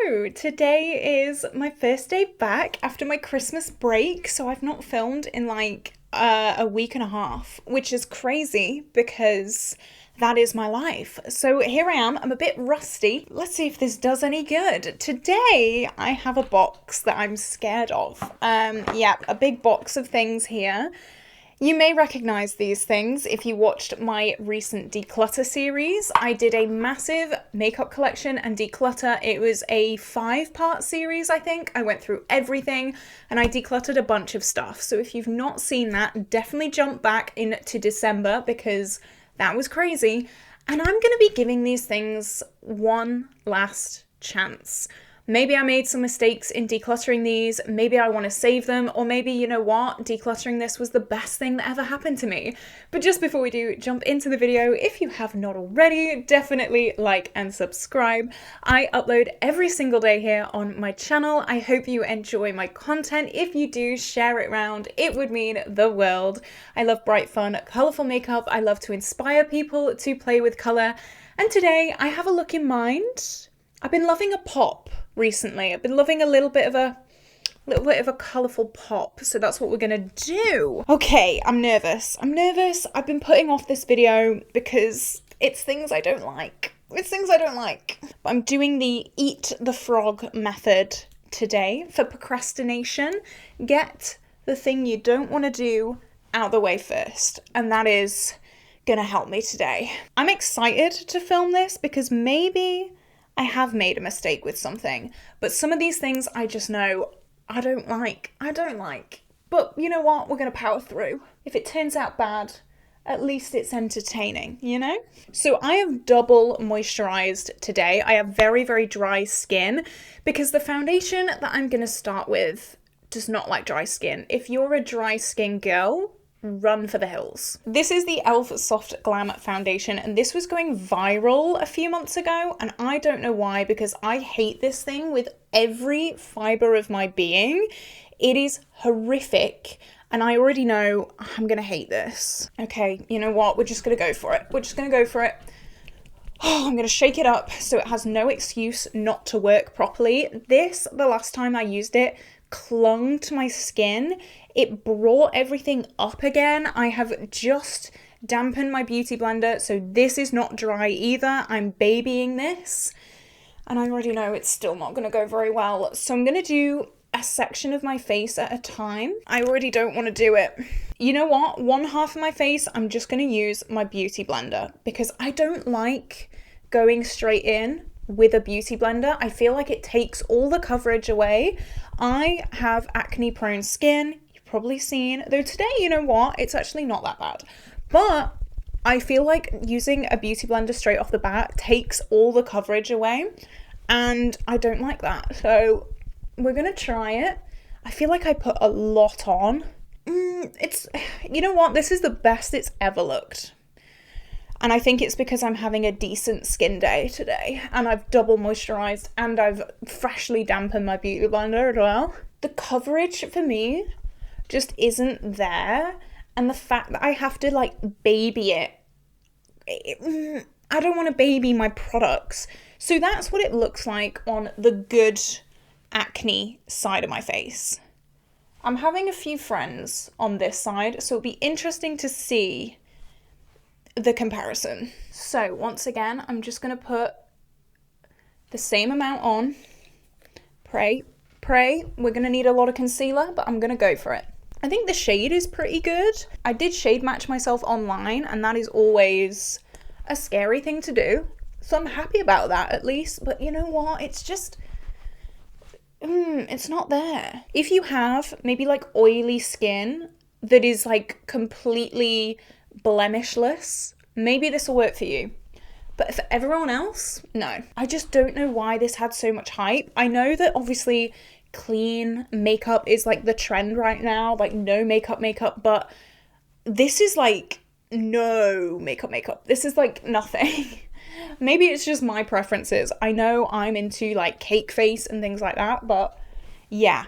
So today is my first day back after my Christmas break, so I've not filmed in like a week and a half, which is crazy because that is my life. So here I am, I'm a bit rusty. Let's see if this does any good. Today I have a box that I'm scared of. Yeah, a big box of things here. You may recognize these things if you watched my recent declutter series. I did a massive makeup collection and declutter. It was a 5-part series, I think. I went through everything and I decluttered a bunch of stuff. So if you've not seen that, definitely jump back into December because that was crazy. And I'm going to be giving these things one last chance. Maybe I made some mistakes in decluttering these, maybe I want to save them, or maybe, you know what, decluttering this was the best thing that ever happened to me. But just before we do jump into the video, if you have not already, definitely like and subscribe. I upload every single day here on my channel. I hope you enjoy my content. If you do, share it around. It would mean the world. I love bright, fun, colourful makeup. I love to inspire people to play with colour. And today I have a look in mind. I've been loving a pop recently. I've been loving a little bit of a colourful pop, so that's what we're gonna do. Okay, I'm nervous. I've been putting off this video because it's things I don't like. But I'm doing the eat the frog method today for procrastination. Get the thing you don't want to do out of the way first, and that is gonna help me today. I'm excited to film this because maybe I have made a mistake with something, but some of these things I just know I don't like. But you know what? We're going to power through. If it turns out bad, at least it's entertaining, you know? So I have double moisturized today. I have very, very dry skin because the foundation that I'm going to start with does not like dry skin. If you're a dry skin girl, run for the hills. This is the e.l.f. Soft Glam foundation, and this was going viral a few months ago, and I don't know why, because I hate this thing with every fibre of my being. It is horrific, and I already know I'm gonna hate this. Okay, you know what? We're just gonna go for it. Oh, I'm gonna shake it up so it has no excuse not to work properly. The last time I used it, clung to my skin. It brought everything up again. I have just dampened my beauty blender, so this is not dry either. I'm babying this, and I already know it's still not going to go very well. So I'm going to do a section of my face at a time. I already don't want to do it. You know what? One half of my face, I'm just going to use my beauty blender because I don't like going straight in with a beauty blender. I feel like it takes all the coverage away. I have acne prone skin, you've probably seen, though today, you know what, it's actually not that bad. But I feel like using a beauty blender straight off the bat takes all the coverage away, and I don't like that. So we're gonna try it. I feel like I put a lot on. You know what, this is the best it's ever looked. And I think it's because I'm having a decent skin day today and I've double moisturized and I've freshly dampened my beauty blender as well. The coverage for me just isn't there. And the fact that I have to like baby it, I don't want to baby my products. So that's what it looks like on the good acne side of my face. I'm having a few friends on this side, so it'll be interesting to see the comparison. So once again, I'm just going to put the same amount on. Pray. We're going to need a lot of concealer, but I'm going to go for it. I think the shade is pretty good. I did shade match myself online, and that is always a scary thing to do. So I'm happy about that at least. But you know what? It's just, it's not there. If you have maybe like oily skin that is like completely blemishless, maybe this will work for you, but for everyone else, no. I just don't know why this had so much hype. I know that obviously clean makeup is like the trend right now, like no makeup, but this is like no makeup. This is like nothing. Maybe it's just my preferences. I know I'm into like cake face and things like that, but yeah,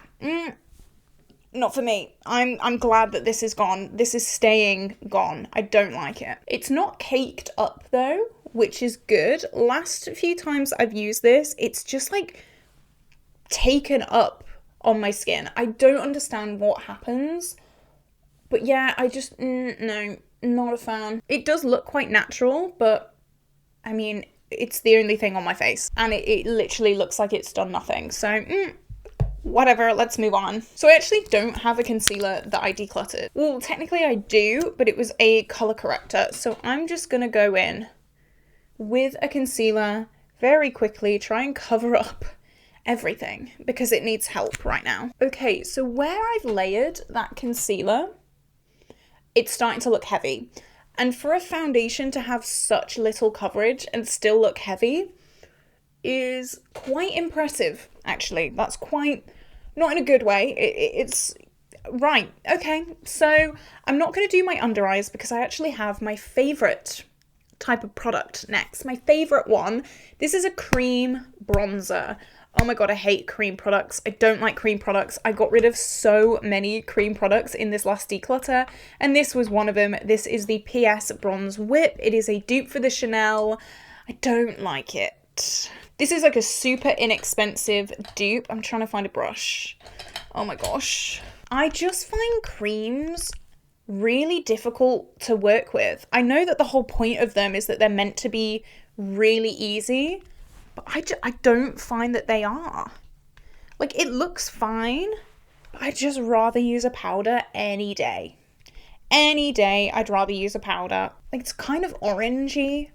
not for me. I'm glad that this is gone. This is staying gone. I don't like it. It's not caked up though, which is good. Last few times I've used this, it's just like taken up on my skin. I don't understand what happens. But yeah, I just, no, not a fan. It does look quite natural, but I mean, it's the only thing on my face. And it literally looks like it's done nothing. So, whatever, let's move on. So I actually don't have a concealer that I decluttered. Well, technically I do, but it was a color corrector. So I'm just gonna go in with a concealer very quickly, try and cover up everything because it needs help right now. Okay, so where I've layered that concealer, it's starting to look heavy. And for a foundation to have such little coverage and still look heavy is quite impressive, actually. That's quite, not in a good way. It's right. Okay, so I'm not going to do my under eyes because I actually have my favorite type of product next. My favorite one. This is a cream bronzer. Oh my god, I hate cream products. I don't like cream products. I got rid of so many cream products in this last declutter, and this was one of them. This is the PS Bronze Whip. It is a dupe for the Chanel. I don't like it. This is like a super inexpensive dupe. I'm trying to find a brush. Oh my gosh. I just find creams really difficult to work with. I know that the whole point of them is that they're meant to be really easy, but I don't find that they are. Like, it looks fine, but I'd just rather use a powder any day. Any day, I'd rather use a powder. Like, it's kind of orangey,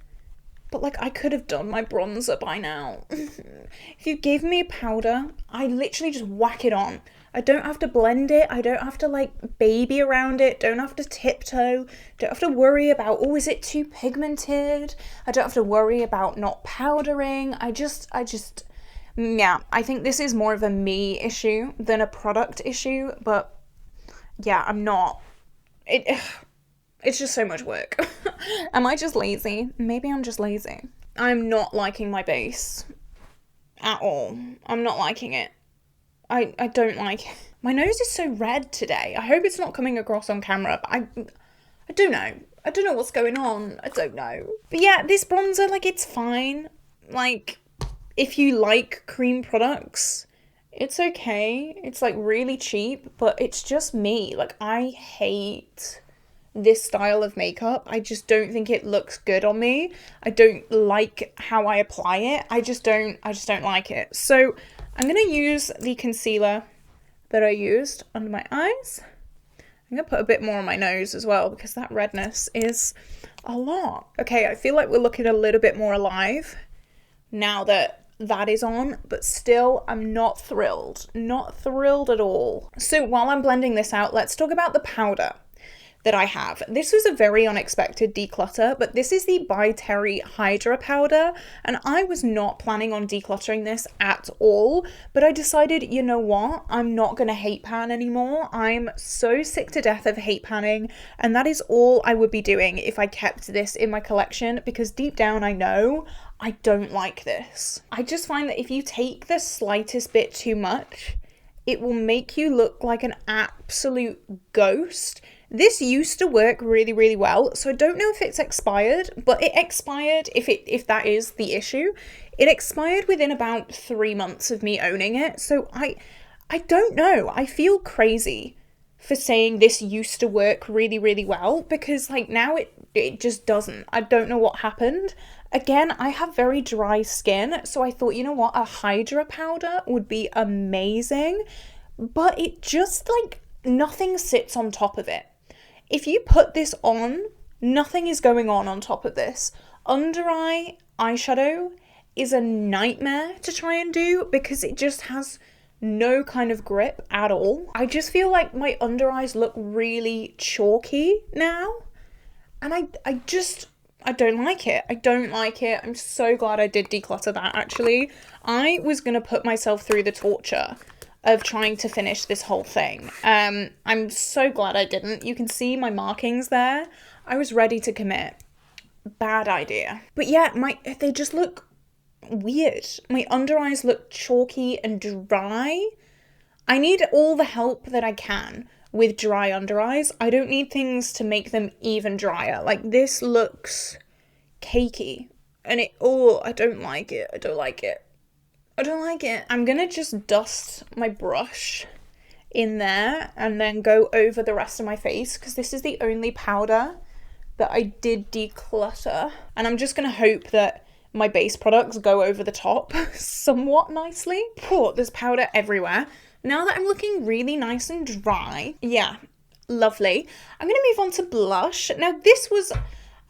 but like, I could have done my bronzer by now. If you give me a powder, I literally just whack it on. I don't have to blend it. I don't have to like baby around it. Don't have to tiptoe. Don't have to worry about, oh, is it too pigmented? I don't have to worry about not powdering. Yeah, I think this is more of a me issue than a product issue, but yeah, I'm not. It's just so much work. Am I just lazy? Maybe I'm just lazy. I'm not liking my base at all. I'm not liking it. I don't like it. My nose is so red today. I hope it's not coming across on camera, but I don't know. I don't know what's going on. I don't know. But yeah, this bronzer, like, it's fine. Like, if you like cream products, it's okay. It's like really cheap, but it's just me. Like, I hate this style of makeup. I just don't think it looks good on me. I don't like how I apply it. I just don't like it. So I'm going to use the concealer that I used under my eyes. I'm going to put a bit more on my nose as well because that redness is a lot. Okay, I feel like we're looking a little bit more alive now that that is on, but still I'm not thrilled. Not thrilled at all. So while I'm blending this out, let's talk about the powder that I have. This was a very unexpected declutter, but this is the By Terry Hydra powder, and I was not planning on decluttering this at all, but I decided, you know what, I'm not gonna hate pan anymore. I'm so sick to death of hate panning, and that is all I would be doing if I kept this in my collection, because deep down I know I don't like this. I just find that if you take the slightest bit too much, it will make you look like an absolute ghost. This used to work really, really well, so I don't know if it's expired, but it expired, if that is the issue. It expired within about 3 months of me owning it, so I don't know. I feel crazy for saying this used to work really, really well, because like now it just doesn't. I don't know what happened. Again, I have very dry skin, so I thought, you know what, a Hydra powder would be amazing, but it just like, nothing sits on top of it. If you put this on, nothing is going on top of this. Under eye eyeshadow is a nightmare to try and do because it just has no kind of grip at all. I just feel like my under eyes look really chalky now, and I don't like it. I don't like it. I'm so glad I did declutter that, actually. I was gonna put myself through the torture of trying to finish this whole thing. I'm so glad I didn't. You can see my markings there. I was ready to commit. Bad idea. But yeah, they just look weird. My under eyes look chalky and dry. I need all the help that I can with dry under eyes. I don't need things to make them even drier. Like, this looks cakey. And I don't like it. I don't like it. I don't like it. I'm gonna just dust my brush in there and then go over the rest of my face because this is the only powder that I did declutter. And I'm just gonna hope that my base products go over the top somewhat nicely. Oh, there's powder everywhere. Now that I'm looking really nice and dry, yeah, lovely. I'm gonna move on to blush. Now this was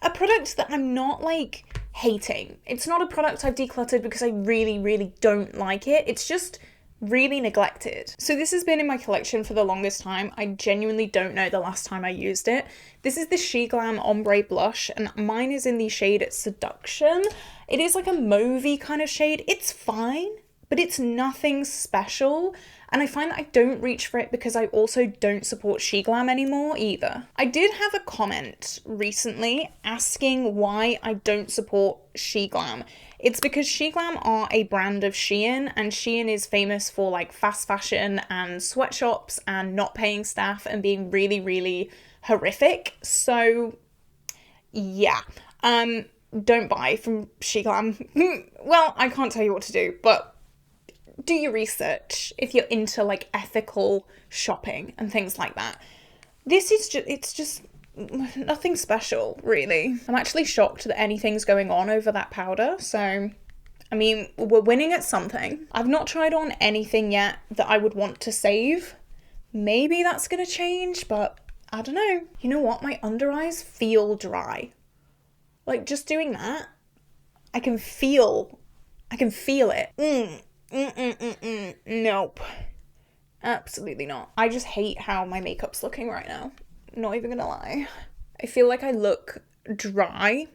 a product that I'm not like hating. It's not a product I've decluttered because I really, really don't like it. It's just really neglected. So this has been in my collection for the longest time. I genuinely don't know the last time I used it. This is the SheGlam Ombre Blush, and mine is in the shade Seduction. It is like a mauvey kind of shade. It's fine, but it's nothing special. And I find that I don't reach for it because I also don't support SheGlam anymore either. I did have a comment recently asking why I don't support SheGlam. It's because SheGlam are a brand of Shein, and Shein is famous for like fast fashion and sweatshops and not paying staff and being really, really horrific. So yeah, don't buy from SheGlam. Well, I can't tell you what to do, but do your research if you're into like ethical shopping and things like that. This is just, it's just nothing special, really. I'm actually shocked that anything's going on over that powder. So, I mean, we're winning at something. I've not tried on anything yet that I would want to save. Maybe that's gonna change, but I don't know. You know what? My under eyes feel dry. Like just doing that, I can feel it. Nope. Absolutely not. I just hate how my makeup's looking right now. Not even gonna lie. I feel like I look dry.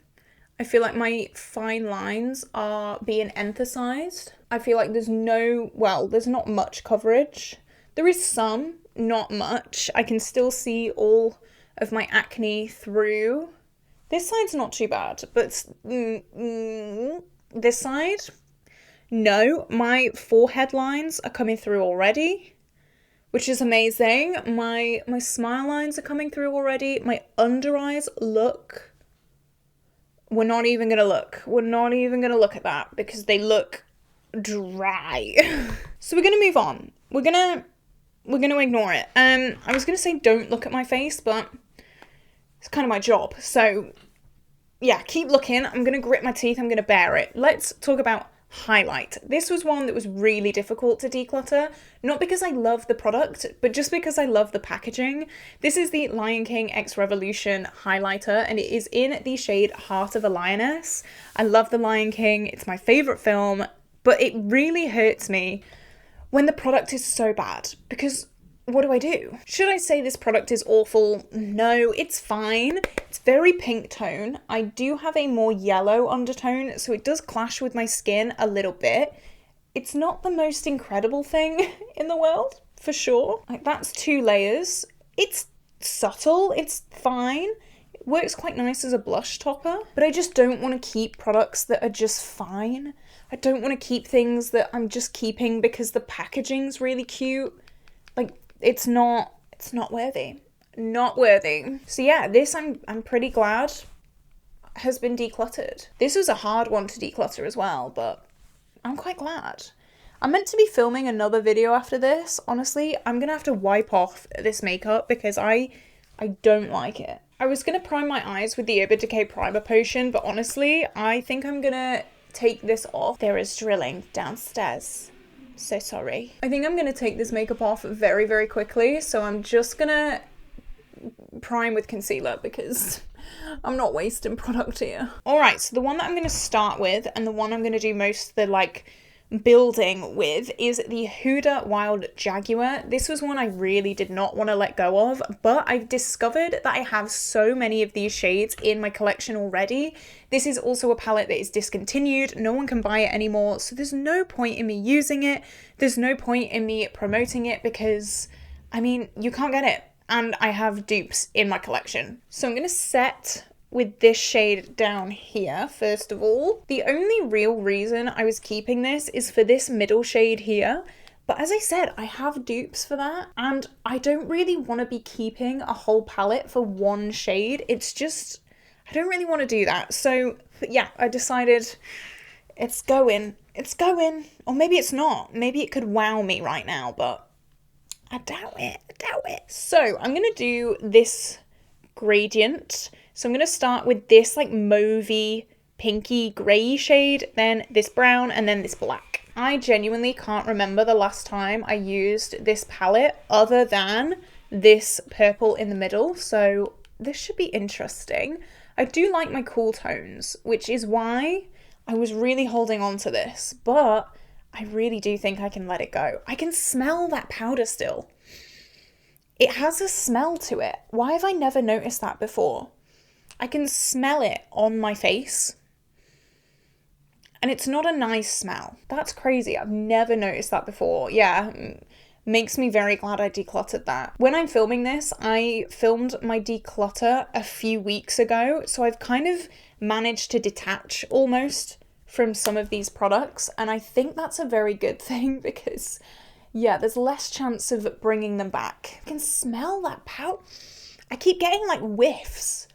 I feel like my fine lines are being emphasized. I feel like there's not much coverage. There is some, not much. I can still see all of my acne through. This side's not too bad, but this side, no, my forehead lines are coming through already, which is amazing. My smile lines are coming through already. My under eyes look... We're not even gonna look. We're not even gonna look at that because they look dry. So we're gonna move on. We're gonna ignore it. I was gonna say don't look at my face, but it's kind of my job. So yeah, keep looking. I'm gonna grit my teeth. I'm gonna bear it. Let's talk about highlight. This was one that was really difficult to declutter, not because I love the product, but just because I love the packaging. This is the Lion King X Revolution highlighter, and it is in the shade Heart of a Lioness. I love the Lion King. It's my favorite film, but it really hurts me when the product is so bad, because what do? Should I say this product is awful? No, it's fine. It's very pink tone. I do have a more yellow undertone, so it does clash with my skin a little bit. It's not the most incredible thing in the world, for sure. Like, that's 2 layers. It's subtle. It's fine. It works quite nice as a blush topper, but I just don't want to keep products that are just fine. I don't want to keep things that I'm just keeping because the packaging's really cute. Like, it's not worthy. Not worthy. So yeah, this I'm pretty glad has been decluttered. This was a hard one to declutter as well, but I'm quite glad. I'm meant to be filming another video after this. Honestly, I'm gonna have to wipe off this makeup because I don't like it. I was gonna prime my eyes with the Urban Decay Primer Potion, but honestly, I think I'm gonna take this off. There is drilling downstairs. So sorry. I think I'm gonna take this makeup off very, very quickly. So I'm just gonna prime with concealer because I'm not wasting product here. All right, so the one that I'm gonna start with and the one I'm gonna do most of the like building with is the Huda Wild Jaguar. This was one I really did not want to let go of, but I've discovered that I have so many of these shades in my collection already. This is also a palette that is discontinued. No one can buy it anymore, so there's no point in me using it. There's no point in me promoting it because, I mean, you can't get it. And I have dupes in my collection. So I'm going to set with this shade down here, first of all. The only real reason I was keeping this is for this middle shade here. But as I said, I have dupes for that. And I don't really want to be keeping a whole palette for one shade. It's just, I don't really want to do that. So yeah, I decided it's going. It's going. Or maybe it's not. Maybe it could wow me right now, but I doubt it. I doubt it. So I'm going to do this gradient. So I'm going to start with this like mauvey, pinky, grey shade, then this brown, and then this black. I genuinely can't remember the last time I used this palette other than this purple in the middle. So this should be interesting. I do like my cool tones, which is why I was really holding on to this, but I really do think I can let it go. I can smell that powder still. It has a smell to it. Why have I never noticed that before? I can smell it on my face. And it's not a nice smell. That's crazy. I've never noticed that before. Yeah, makes me very glad I decluttered that. When I'm filming this, I filmed my declutter a few weeks ago, so I've kind of managed to detach almost from some of these products, and I think that's a very good thing because, yeah, there's less chance of bringing them back. I can smell that powder. I keep getting like whiffs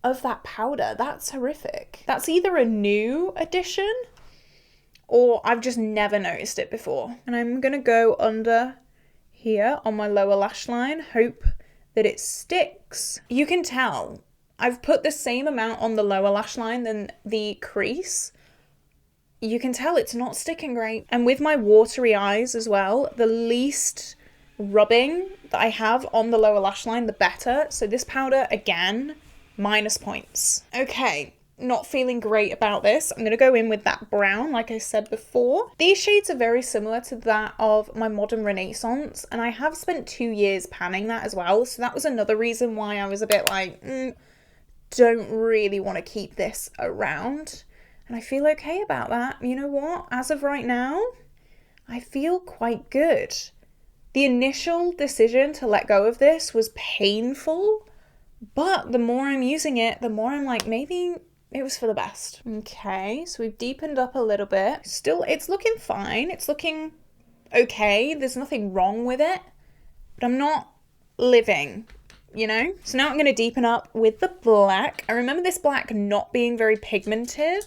of that powder. That's horrific. That's either a new addition or I've just never noticed it before. And I'm gonna go under here on my lower lash line, hope that it sticks. You can tell I've put the same amount on the lower lash line than the crease. You can tell it's not sticking great. And with my watery eyes as well, the least rubbing that I have on the lower lash line, the better. So this powder, again, minus points. Okay, not feeling great about this. I'm going to go in with that brown, like I said before. These shades are very similar to that of my Modern Renaissance, and I have spent 2 years panning that as well. So that was another reason why I was a bit like, don't really want to keep this around. And I feel okay about that. You know what? As of right now, I feel quite good. The initial decision to let go of this was painful, but the more I'm using it, the more I'm like, maybe it was for the best. Okay, so we've deepened up a little bit. Still, it's looking fine. It's looking okay. There's nothing wrong with it, but I'm not living, you know? So now I'm going to deepen up with the black. I remember this black not being very pigmented.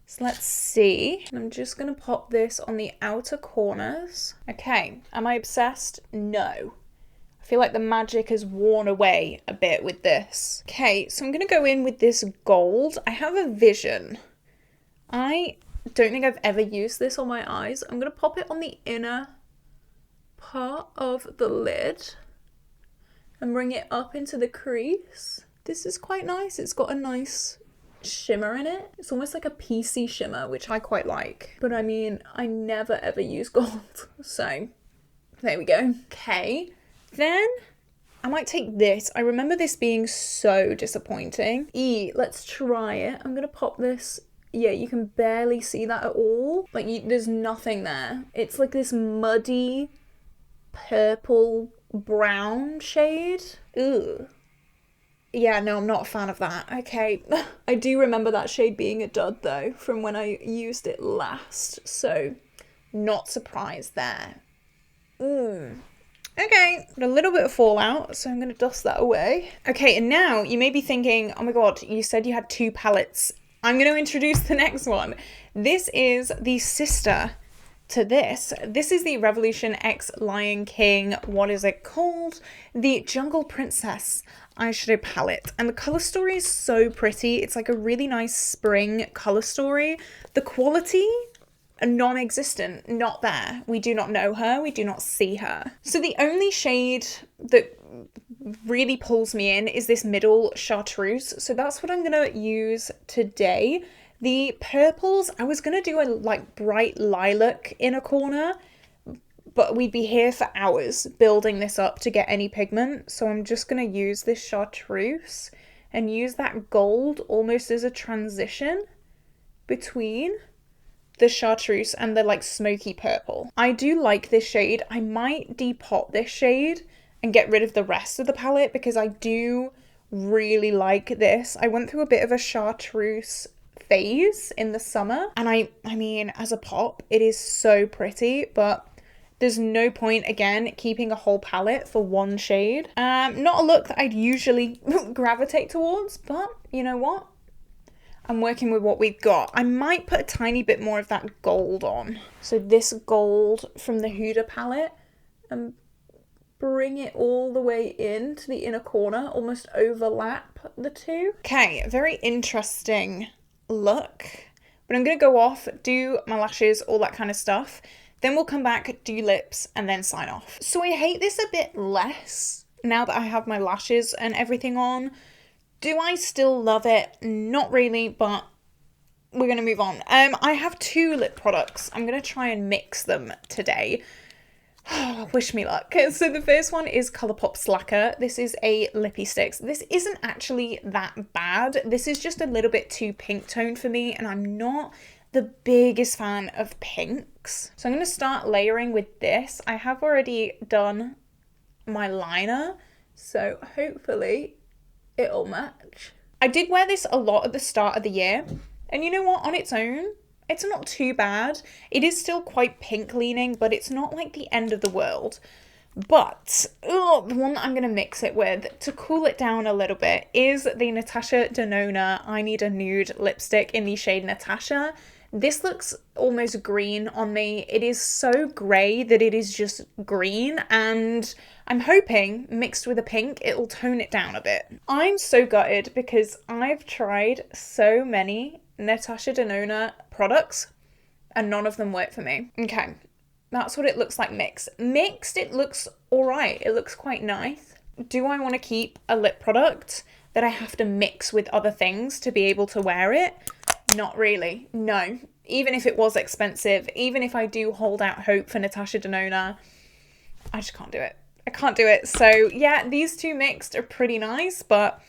So let's see. I'm just going to pop this on the outer corners. Okay, am I obsessed? No. I feel like the magic has worn away a bit with this. Okay, so I'm going to go in with this gold. I have a vision. I don't think I've ever used this on my eyes. I'm going to pop it on the inner part of the lid and bring it up into the crease. This is quite nice. It's got a nice shimmer in it. It's almost like a PC shimmer, which I quite like. But I mean, I never ever use gold. So there we go. Okay. Then I might take this. I remember this being so disappointing. Let's try it. I'm gonna pop this. Yeah, you can barely see that at all. Like, there's nothing there. It's like this muddy purple brown shade. Ugh. Yeah, no, I'm not a fan of that. Okay. I do remember that shade being a dud though from when I used it last. So not surprised there. Okay, got a little bit of fallout, so I'm going to dust that away. Okay, and now you may be thinking, oh my god, you said you had 2 palettes. I'm going to introduce the next one. This is the sister to this. This is the Revolution X Lion King, what is it called? The Jungle Princess eyeshadow palette. And the colour story is so pretty. It's like a really nice spring colour story. The quality, non-existent, not there. We do not know her, we do not see her. So the only shade that really pulls me in is this middle chartreuse. So that's what I'm gonna use today. The purples, I was gonna do a like bright lilac in a corner, but we'd be here for hours building this up to get any pigment. So I'm just gonna use this chartreuse and use that gold almost as a transition between the chartreuse and the like smoky purple. I do like this shade. I might depot this shade and get rid of the rest of the palette because I do really like this. I went through a bit of a chartreuse phase in the summer, and I mean, as a pop, it is so pretty, but there's no point, again, keeping a whole palette for one shade. Not a look that I'd usually gravitate towards, but you know what? I'm working with what we've got. I might put a tiny bit more of that gold on. So this gold from the Huda palette, and bring it all the way into the inner corner, almost overlap the two. Okay, very interesting look. But I'm going to go off, do my lashes, all that kind of stuff. Then we'll come back, do lips, and then sign off. So I hate this a bit less now that I have my lashes and everything on. Do I still love it? Not really, but we're going to move on. I have 2 lip products. I'm going to try and mix them today. Wish me luck. So the first one is Colourpop Slacker. This is a lippy sticks. This isn't actually that bad. This is just a little bit too pink toned for me, and I'm not the biggest fan of pinks. So I'm going to start layering with this. I have already done my liner, so hopefully it'll match. I did wear this a lot at the start of the year, and you know what, on its own, it's not too bad. It is still quite pink leaning, but it's not like the end of the world. But the one that I'm going to mix it with to cool it down a little bit is the Natasha Denona I Need a Nude lipstick in the shade Natasha. This looks almost green on me. It is so grey that it is just green, and I'm hoping mixed with a pink it'll tone it down a bit. I'm so gutted because I've tried so many Natasha Denona products and none of them work for me. Okay, that's what it looks like mixed. Mixed, it looks alright. It looks quite nice. Do I want to keep a lip product that I have to mix with other things to be able to wear it? Not really, no. Even if it was expensive, even if I do hold out hope for Natasha Denona, I just can't do it. I can't do it. So yeah, these 2 mixed are pretty nice, but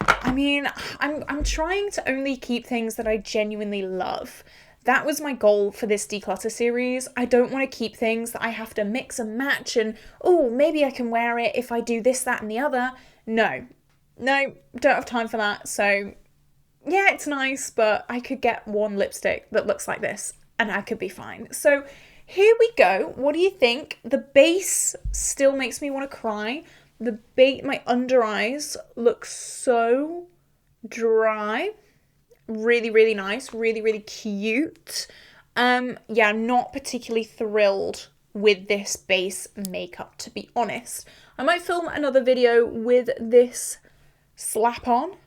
I mean, I'm trying to only keep things that I genuinely love. That was my goal for this declutter series. I don't want to keep things that I have to mix and match and, oh, maybe I can wear it if I do this, that, and the other. No, don't have time for that. So yeah, it's nice, but I could get one lipstick that looks like this and I could be fine. So here we go. What do you think? The base still makes me want to cry. My under eyes look so dry. Really, really nice. Really, really cute. Yeah, not particularly thrilled with this base makeup, to be honest. I might film another video with this slap on,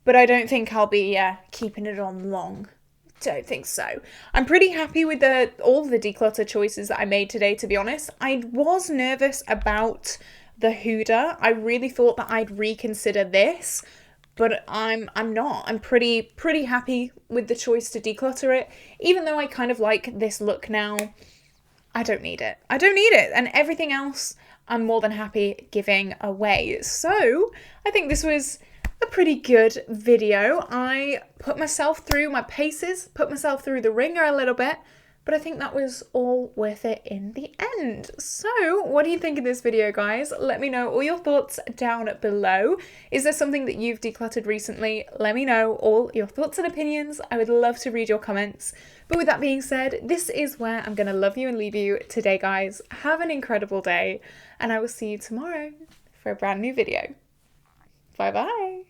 but I don't think I'll be keeping it on long. Don't think so. I'm pretty happy with all the declutter choices that I made today, to be honest. I was nervous about the Huda. I really thought that I'd reconsider this, but I'm not. I'm pretty happy with the choice to declutter it. Even though I kind of like this look now, I don't need it. I don't need it. And everything else, I'm more than happy giving away. So I think this was a pretty good video. I put myself through my paces, put myself through the ringer a little bit, but I think that was all worth it in the end. So what do you think of this video, guys? Let me know all your thoughts down below. Is there something that you've decluttered recently? Let me know all your thoughts and opinions. I would love to read your comments. But with that being said, this is where I'm going to love you and leave you today, guys. Have an incredible day, and I will see you tomorrow for a brand new video. Bye bye.